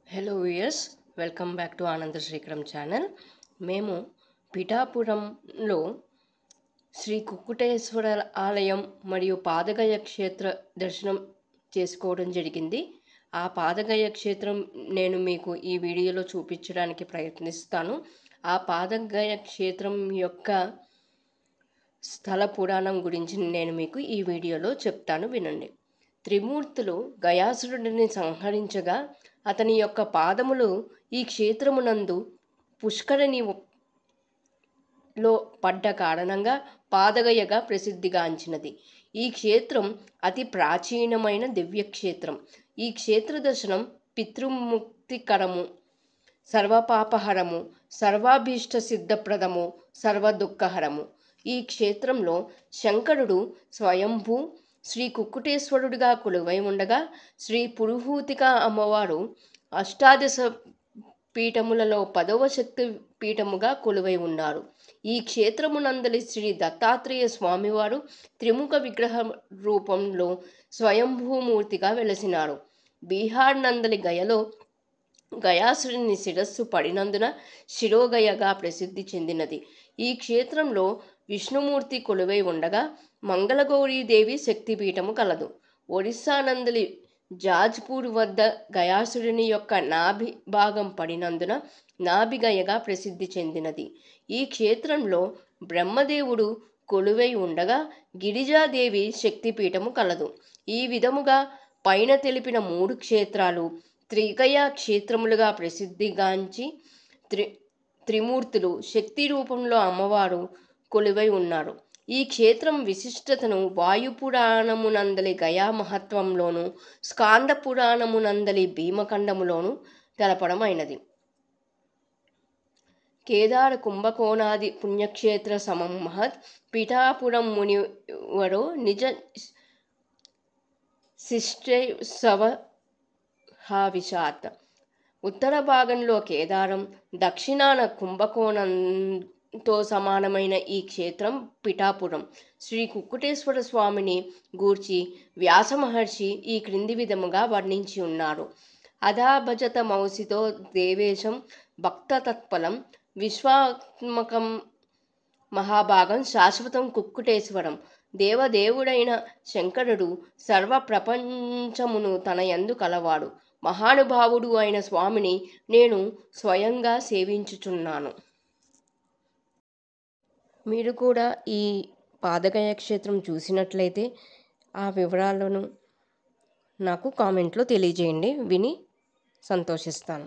Hello viewers, welcome back to ఆనంద Srikaram channel. మేము పిఠాపురంలో శ్రీ కుక్కుటేశ్వర ఆలయం మరియు పాదగయ క్షేత్ర దర్శనం చేసుకోవడం జరిగింది. ఆ పాదగయ క్షేత్రం నేను మీకు ఈ వీడియోలో చూపించడానికి ప్రయత్నిస్తాను. ఆ పాదగయ క్షేత్రం యొక్క స్థల పురాణం గురించి నేను మీకు ఈ వీడియోలో చెప్తాను, వినండి. త్రిమూర్తులు గయాసురుడిని సంహరించగా అతని యొక్క పాదములు ఈ క్షేత్రమునందు పుష్కరిణిలో పడ్డ కారణంగా పాదగయగా ప్రసిద్ధిగాంచినది. ఈ క్షేత్రం అతి ప్రాచీనమైన దివ్యక్షేత్రం. ఈ క్షేత్ర దర్శనం పితృముక్తికరము, సర్వపాపహరము, సర్వాభీష్ట సిద్ధప్రదము, సర్వదుఃఖహరము. ఈ క్షేత్రంలో శంకరుడు స్వయంభూ శ్రీ కుక్కుటేశ్వరుడిగా కొలువై ఉండగా, శ్రీ పురుహూతిక అమ్మవారు అష్టాదశ పీఠములలో 10వ శక్తి పీఠముగా కొలువై ఉన్నారు. ఈ క్షేత్రమునందలి శ్రీ దత్తాత్రేయ స్వామివారు త్రిముఖ విగ్రహ రూపంలో స్వయంభూమూర్తిగా వెలసినారు. బీహార్ నందలి గయలో గయాసురుని శిరస్సు పడినందున శిరోగయగా ప్రసిద్ధి చెందినది. ఈ క్షేత్రంలో విష్ణుమూర్తి కొలువై ఉండగా మంగళగౌరీదేవి శక్తిపీఠము కలదు. ఒడిస్సా నందలి జాజ్పూర్ వద్ద గయాసురుని యొక్క నాభి భాగం పడినందున నాభిగయగా ప్రసిద్ధి చెందినది. ఈ క్షేత్రంలో బ్రహ్మదేవుడు కొలువై ఉండగా గిరిజాదేవి శక్తిపీఠము కలదు. ఈ విధముగా పైన తెలిపిన 3 క్షేత్రాలు త్రిగయ క్షేత్రములుగా ప్రసిద్ధిగాంచి త్రిమూర్తులు శక్తి రూపంలో అమ్మవారు కొలువై ఉన్నారు. ఈ క్షేత్రం విశిష్టతను వాయుపురాణమునందలి గయా మహత్వంలోను, స్కాంద పురాణమునందలి భీమఖండములోను తెలపడమైనది. కేదార కుంభకోణాది పుణ్యక్షేత్ర సమం మహత్ పిఠాపురం మునివరో నిజ శిష్టైసవ హావిషాత్. ఉత్తర భాగంలో కేదారం, దక్షిణాన కుంభకోణంతో సమానమైన ఈ క్షేత్రం పిఠాపురం. శ్రీ కుక్కుటేశ్వర స్వామిని గూర్చి వ్యాస మహర్షి ఈ క్రింది విధముగా వర్ణించి ఉన్నారు. అథాభజత మౌసితో దేవేశం భక్తతత్పలం విశ్వాత్మకం మహాభాగం శాశ్వతం కుక్కుటేశ్వరం. దేవదేవుడైన శంకరుడు సర్వ ప్రపంచమును తన యందు కలవాడు. మహానుభావుడు అయిన స్వామిని నేను స్వయంగా సేవించుచున్నాను. మీరు కూడా ఈ పాదగయ క్షేత్రం చూసినట్లయితే ఆ వివరాలను నాకు కామెంట్లో తెలియజేయండి, విని సంతోషిస్తాను.